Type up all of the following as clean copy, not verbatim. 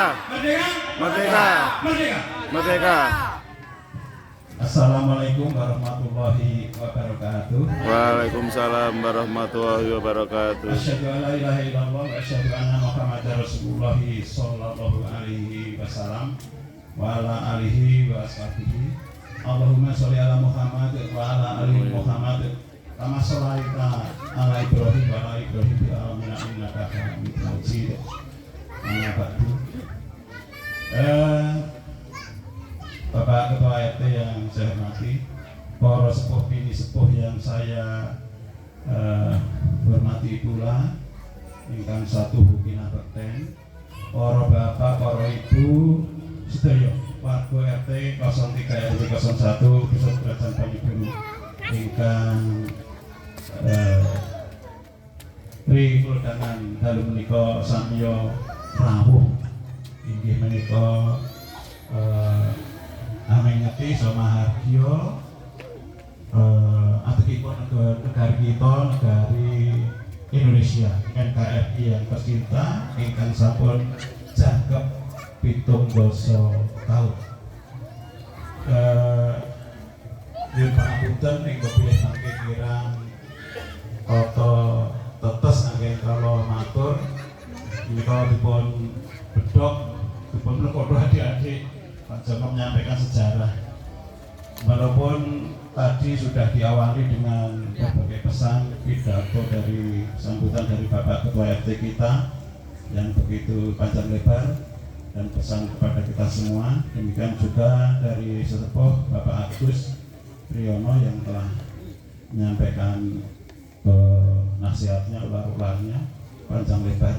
Merdeka! Merdeka! Merdeka! Merdeka! Assalamualaikum warahmatullahi wabarakatuh. Waalaikumsalam warahmatullahi wabarakatuh. Asyhadu an la ilaha illallah wa asyhadu anna Muhammadar Rasulullah sallallahu alaihi wasallam wa ala alihi wa ashabihi. Allahumma sholli ala Muhammad wa ala ali Muhammad kama shallaita ala Ibrahim wa ala Ibrahim fil alamin innaka Hamidum Majid. Amma ba'du. Bapak Ketua RT yang saya hormati, para sepuh bini sepuh yang saya hormati pula, ingkang satu bukina bekten, para bapak, para ibu, sedaya warga RT 03 RT 01 Pusat Kerajaan Banyuwangi ingkang Riklodangan dalu menika samya rawuh inggih menika Amengeti Somaharjo ategipun negari kita, negari Indonesia NKRI yang tercinta ingkang sampun jangkep 70 tahun. Yen pangapunten ing bilih mangke kirang kata tetes anggen kala matur menika dipun bedhok dipun lekodo adik-adik Pak Joko menyampaikan sejarah. Walaupun tadi sudah diawali dengan berbagai pesan pidato dari sambutan dari Bapak Ketua RT kita yang begitu panjang lebar dan pesan kepada kita semua. Demikian juga dari sesepuh Bapak Agus Priyono yang telah menyampaikan nasihatnya, ular-ularnya panjang lebar.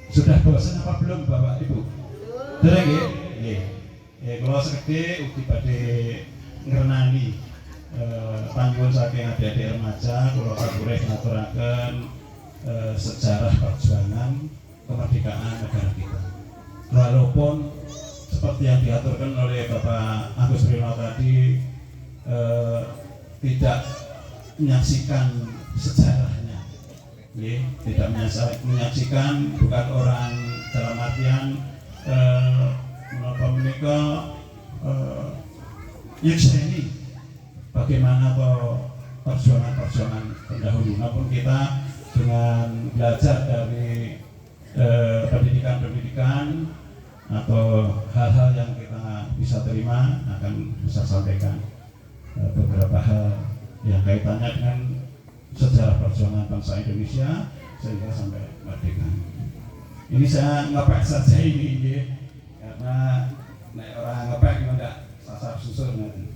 Sudah bosan apa belum Bapak Ibu? Dereng nggih. Nggih. Kula segede ugi badhe ngrenani panggung saking adik-adik remaja kula kapurih ngaturaken sejarah perjuangan kemerdekaan negara kita. Walaupun seperti yang diaturkan oleh Bapak Agus Priyono tadi tidak menyaksikan sejarahnya, tidak menyaksikan bukan orang dalam artian menapa menika yukseni bagaimana perjuangan pendahulu, namun kita dengan belajar dari pendidikan atau hal-hal yang kita bisa terima akan bisa sampaikan beberapa hal yang kaitannya dengan sejarah perjuangan bangsa Indonesia sehingga sampai merdeka. Ini saya ngepek saja ini ya, karena orang ngepek nggak sasar susul nanti.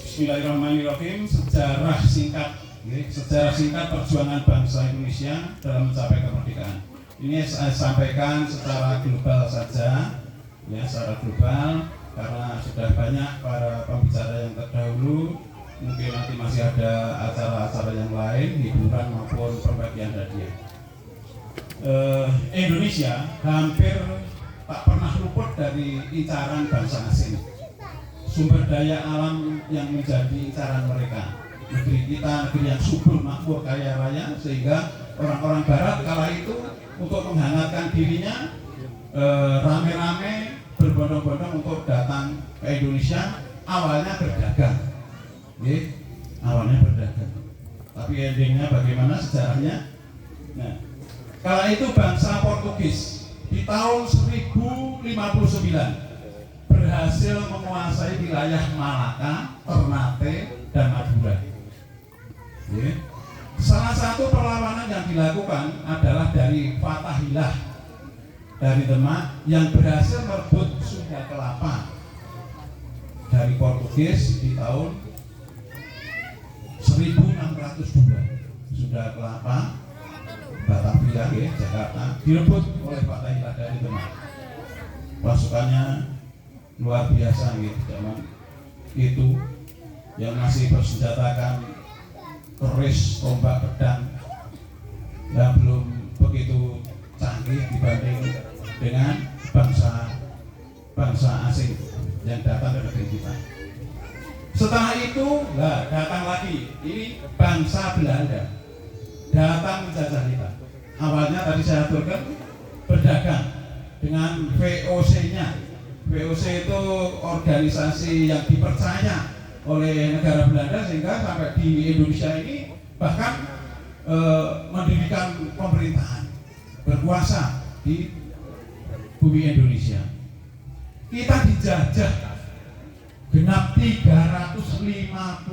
Bismillahirrahmanirrahim. Sejarah singkat perjuangan bangsa Indonesia dalam mencapai kemerdekaan. Ini saya sampaikan secara global saja, ya secara global karena sudah banyak para pembicara yang terdahulu. Mungkin nanti masih ada acara-acara yang lain, hiburan maupun pembagian hadiah. Indonesia hampir tak pernah luput dari incaran bangsa asing. Sumber daya alam yang menjadi incaran mereka. Negeri kita negeri yang subur, makmur, kaya raya, sehingga orang-orang Barat kala itu untuk menghangatkan dirinya rame-rame berbondong-bondong untuk datang ke Indonesia. Awalnya berdagang. Awalnya berdagang, tapi endingnya bagaimana sejarahnya? Nah, kala itu bangsa Portugis di tahun 1059 berhasil menguasai wilayah Malaka, Ternate, dan Madura. Salah satu perlawanan yang dilakukan adalah dari Fatahillah dari Demak yang berhasil merebut Sunda Kelapa dari Portugis di tahun 1602. Sunda Kelapa, Batavia, Jakarta direbut oleh Fatahillah dari Demak. Pasukannya luar biasa zaman itu yang masih bersenjatakan keris, tombak, pedang yang belum begitu canggih dibanding dengan bangsa asing yang datang ke negeri kita. Setelah itu, datang lagi ini bangsa Belanda datang menjajah kita. Awalnya tadi saya aturkan berdagang dengan VOC-nya. VOC itu organisasi yang dipercaya oleh negara Belanda sehingga sampai di Indonesia ini bahkan mendirikan pemerintahan berkuasa di bumi Indonesia. Kita dijajah genap 350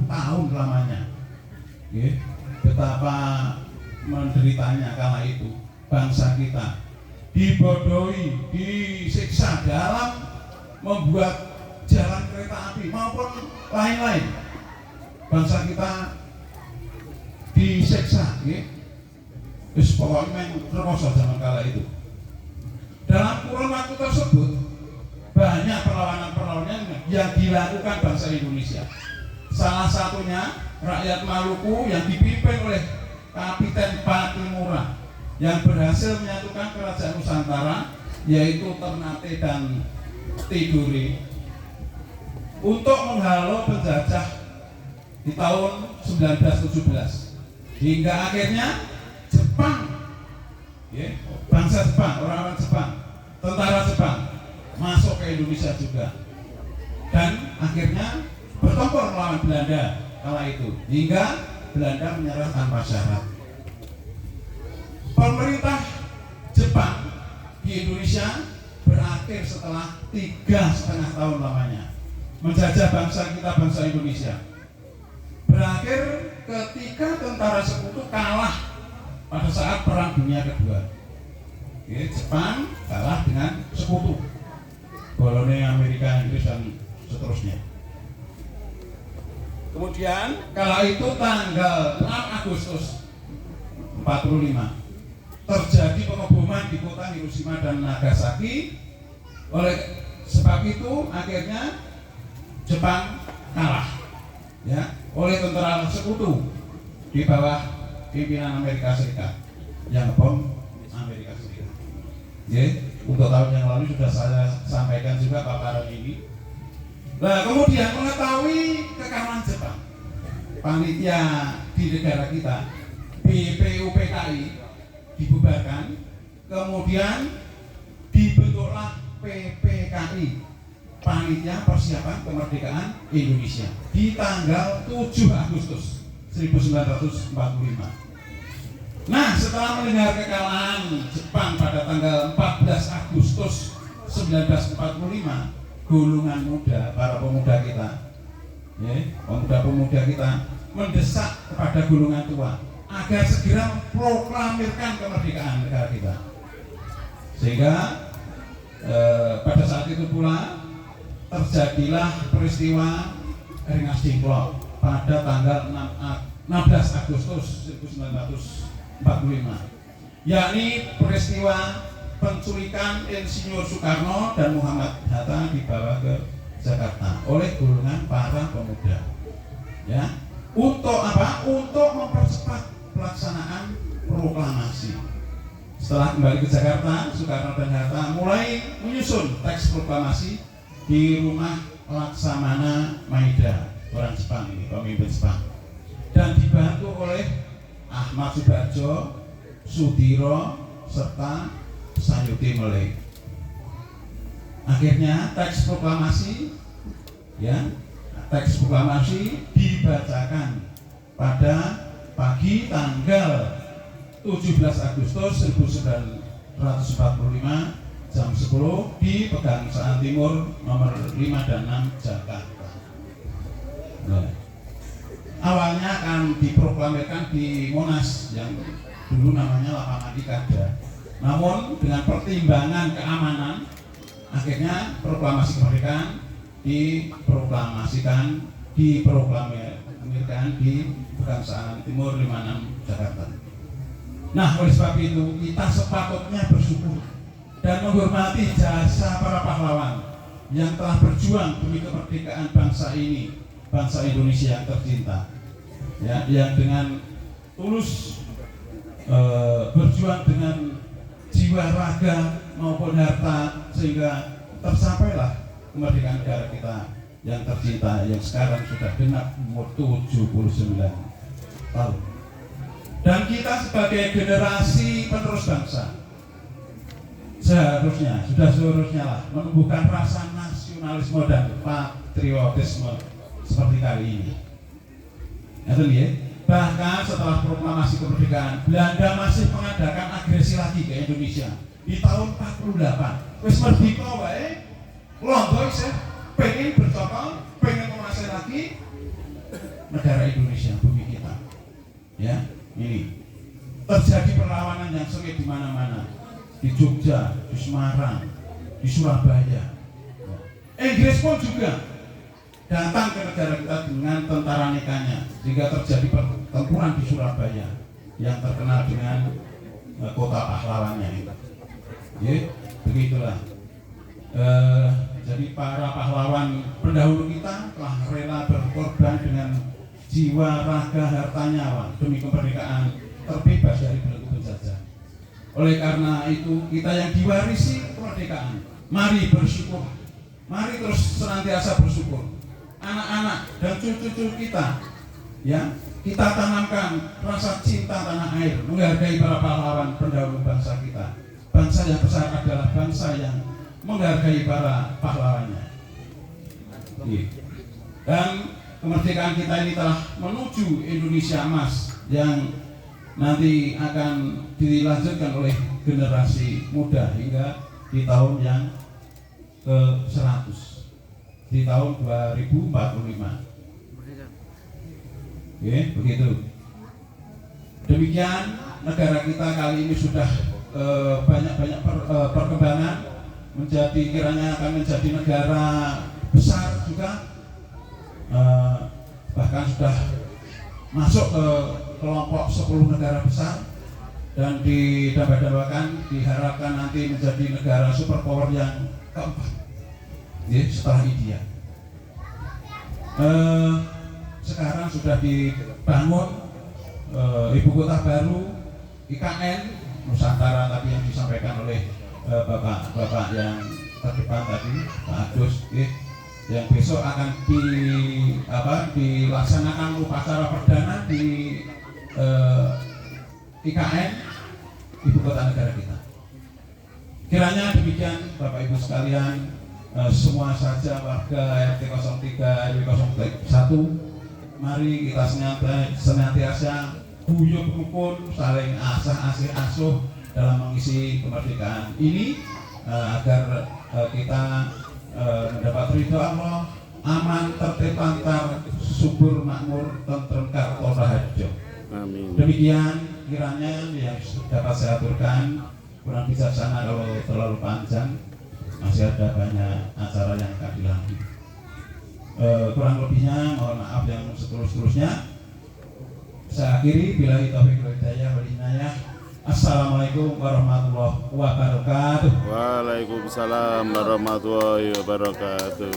tahun lamanya. Betapa menderitanya kala itu bangsa kita dibodohi, disiksa dalam membuat jalan kereta api maupun lain-lain. Bangsa kita disiksa, terus pokoknya main rekoso zaman kala itu. Dalam kurun waktu tersebut banyak perlawanan-perlawanan yang dilakukan bangsa Indonesia. Salah satunya rakyat Maluku yang dipimpin oleh Kapiten Patimura yang berhasil menyatukan kerajaan Nusantara, yaitu Ternate dan Tidore, untuk menghalau penjajah di tahun 1917 hingga akhirnya Jepang, bangsa Jepang, orang-orang Jepang, tentara Jepang masuk ke Indonesia juga dan akhirnya bertempur melawan Belanda kala itu hingga Belanda menyerah tanpa syarat. Pemerintah Jepang di Indonesia berakhir setelah 3,5 tahun lamanya menjajah bangsa kita, bangsa Indonesia. Berakhir ketika tentara sekutu kalah pada saat Perang Dunia Kedua. Jepang kalah dengan sekutu, koloni Amerika, Inggris dan seterusnya. Kemudian kala itu tanggal 6 Agustus 45 terjadi pengeboman di kota Hiroshima dan Nagasaki. Oleh sebab itu akhirnya Jepang kalah oleh tentara sekutu di bawah pimpinan Amerika Serikat yang bom Amerika Serikat. Untuk tahun yang lalu sudah saya sampaikan juga paparan ini. Nah, kemudian mengetahui kekalahan Jepang, panitia di negara kita BPUPKI dibubarkan, kemudian dibentuklah PPKI, Panitia Persiapan Kemerdekaan Indonesia, di tanggal 7 Agustus 1945. Nah, setelah mendengar kekalahan Jepang pada tanggal 14 Agustus 1945, golongan muda, para pemuda kita, pemuda-pemuda kita mendesak kepada golongan tua agar segera memproklamirkan kemerdekaan negara kita. Sehingga pada saat itu pula terjadilah peristiwa Rengas Dengklok pada tanggal 16 Agustus 1945, yakni peristiwa penculikan Insinyur Soekarno dan Muhammad Hatta dibawa ke Jakarta oleh golongan para pemuda. Untuk apa? Untuk mempercepat pelaksanaan proklamasi. Setelah kembali ke Jakarta, Soekarno dan Hatta mulai menyusun teks proklamasi di rumah Laksamana Maida, orang Jepang ini, pemimpin Jepang, dan dibantu oleh Ahmad Subarjo, Sudiro, serta Sayuti Melek. Akhirnya teks proklamasi dibacakan pada pagi tanggal 17 Agustus 1945 jam 10 di Pegangsaan Timur nomor 5 dan 6 Jakarta. Awalnya akan diproklamirkan di Monas yang dulu namanya Lapangan Ikada. Namun dengan pertimbangan keamanan, akhirnya proklamasi kemerdekaan diproklamirkan di Pegangsaan Timur 56 Jakarta. Nah, oleh sebab itu kita sepatutnya bersyukur dan menghormati jasa para pahlawan yang telah berjuang demi kemerdekaan bangsa ini, bangsa Indonesia yang tercinta, yang dengan tulus berjuang dengan jiwa, raga maupun harta, sehingga tersampailah kemerdekaan negara kita yang tercinta yang sekarang sudah genap umur 79 tahun. Dan kita sebagai generasi penerus bangsa seharusnya lah menumbuhkan rasa nasionalisme dan patriotisme seperti kali ini. Bahkan setelah proklamasi kemerdekaan, Belanda masih mengadakan agresi lagi ke Indonesia di tahun 48. Wis merdeka wae, londo isih pengen bercokol, pengen menguasai lagi negara Indonesia, bumi kita. Ya, ini terjadi perlawanan yang sengit di mana-mana, di Jogja, di Semarang, di Surabaya. Inggris pun juga datang ke negara kita dengan tentara nikahnya, sehingga terjadi pertempuran di Surabaya yang terkenal dengan kota pahlawannya itu. Ya, begitulah. Jadi para pahlawan pendahulu kita telah rela berkorban dengan jiwa, raga, harta, nyawa demi kemerdekaan terbebas dari belenggu penjajah. Oleh karena itu, kita yang diwarisi kemerdekaan, mari bersyukur, mari terus senantiasa bersyukur. Anak-anak dan cucu-cucu kita, ya, kita tanamkan rasa cinta tanah air, menghargai para pahlawan pendahulu bangsa kita. Bangsa yang besar adalah bangsa yang menghargai para pahlawannya. Dan kemerdekaan kita ini telah menuju Indonesia emas yang nanti akan dilanjutkan oleh generasi muda hingga di tahun yang ke-100, di tahun 2045. Oke, begitu. Demikian negara kita kali ini sudah banyak perkembangan, kiranya akan menjadi negara besar juga, bahkan sudah masuk ke kelompok 10 negara besar, dan didambakan diharapkan nanti menjadi negara superpower yang keempat, ya, setelah India. Sekarang sudah dibangun ibu kota baru, IKN Nusantara tadi yang disampaikan oleh bapak yang terdepan tadi, Pak Agus, yang besok akan dilaksanakan upacara perdana di IKN ibu kota negara kita. Kiranya demikian Bapak Ibu sekalian, semua saja warga RT 03 RW 01, mari kita senantiasa guyub rukun, saling asuh dalam mengisi kemerdekaan ini, agar kita mendapat ridho Allah, aman, tertib, lancar, subur, makmur, tentrem, karto, raharjo. Amin. Demikian kiranya yang dapat saya aturkan. Kurang bijaksana kalau terlalu panjang, masih ada banyak acara yang akan dilanjut. Kurang lebihnya mohon maaf yang seterus-terusnya. Saya akhiri, billahi taufiq wal hidayah wal inayah. Assalamualaikum warahmatullahi wabarakatuh. Waalaikumsalam warahmatullahi wabarakatuh.